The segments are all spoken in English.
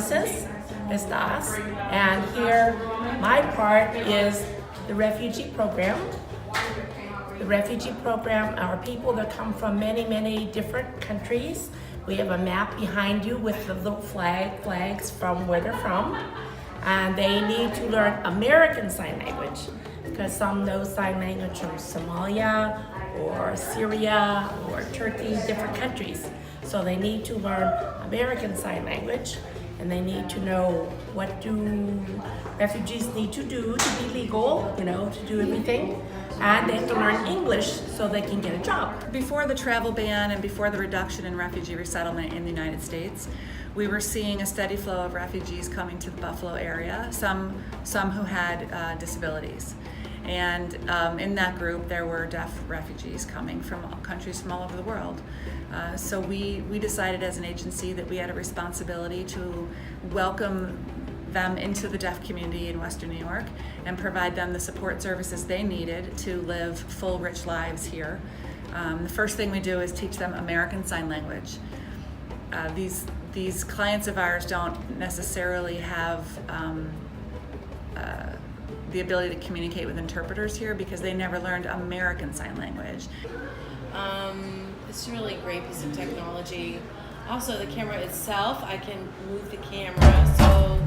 entonces, estás, and here my part is the refugee program. The refugee program are people that come from many different countries. We have a map behind you with the little flags from where they're from. And they need to learn American Sign Language because some know sign language from Somalia or Syria or Turkey, different countries. So they need to learn American Sign Language, and they need to know what do refugees need to do to be legal, to do everything. And they have to learn English so they can get a job. Before the travel ban and before the reduction in refugee resettlement in the United States, we were seeing a steady flow of refugees coming to the Buffalo area, some who had disabilities. And in that group, there were deaf refugees coming from countries from all over the world. So we decided as an agency that we had a responsibility to welcome them into the deaf community in Western New York and provide them the support services they needed to live full, rich lives here. The first thing we do is teach them American Sign Language. These clients of ours don't necessarily have the ability to communicate with interpreters here because they never learned American Sign Language. It's a really great piece of technology. Also, the camera itself, I can move the camera, so...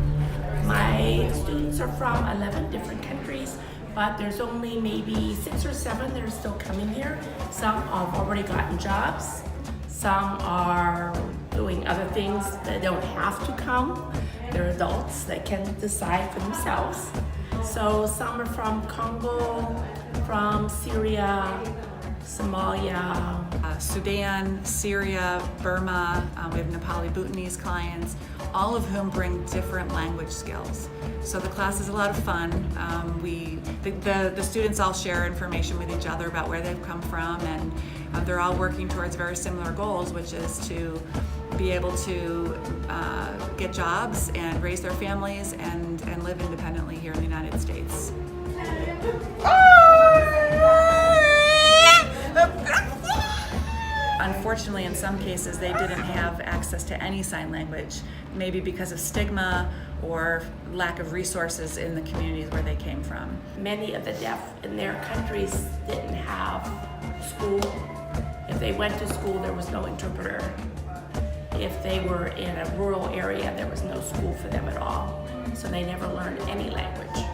My students are from 11 different countries, but there's only maybe 6 or 7 that are still coming here. Some have already gotten jobs. Some are doing other things that don't have to come. They're adults that can decide for themselves. So some are from Congo, from Syria, Somalia, Sudan, Syria, Burma. We have Nepali-Bhutanese clients, all of whom bring different language skills. So the class is a lot of fun. The students all share information with each other about where they've come from, and they're all working towards very similar goals, which is to be able to get jobs and raise their families and live independently here in the United States. Unfortunately, in some cases, they didn't have access to any sign language, maybe because of stigma or lack of resources in the communities where they came from. Many of the deaf in their countries didn't have school. If they went to school, there was no interpreter. If they were in a rural area, there was no school for them at all. So they never learned any language.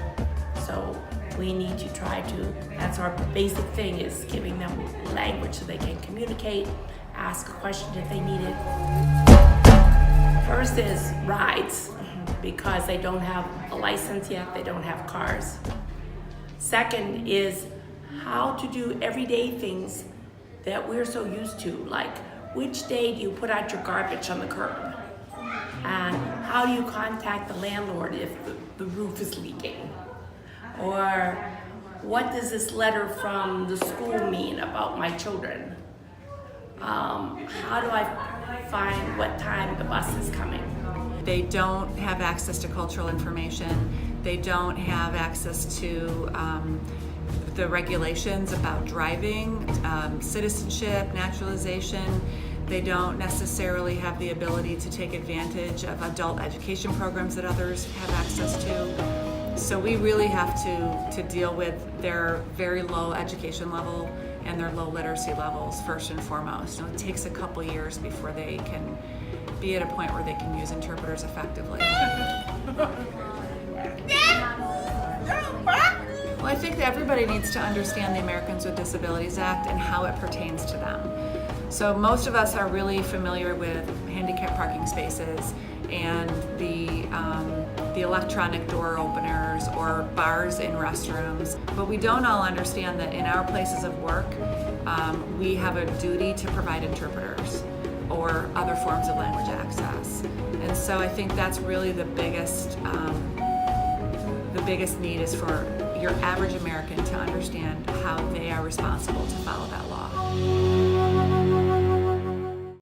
So we need to try to, that's our basic thing, is giving them language so they can communicate, ask a question if they need it. First is rides, because they don't have a license yet, they don't have cars. Second is how to do everyday things that we're so used to, like which day do you put out your garbage on the curb? And how do you contact the landlord if the roof is leaking? Or what does this letter from the school mean about my children? How do I find what time the bus is coming? They don't have access to cultural information. They don't have access to the regulations about driving, citizenship, naturalization. They don't necessarily have the ability to take advantage of adult education programs that others have access to. So we really have to deal with their very low education level and their low literacy levels first and foremost. It takes a couple years before they can be at a point where they can use interpreters effectively. Well, I think that everybody needs to understand the Americans with Disabilities Act and how it pertains to them. So most of us are really familiar with handicap parking spaces and the electronic door openers or bars in restrooms, but we don't all understand that in our places of work, we have a duty to provide interpreters or other forms of language access. And so I think that's really the biggest need is for your average American to understand how they are responsible to follow that law.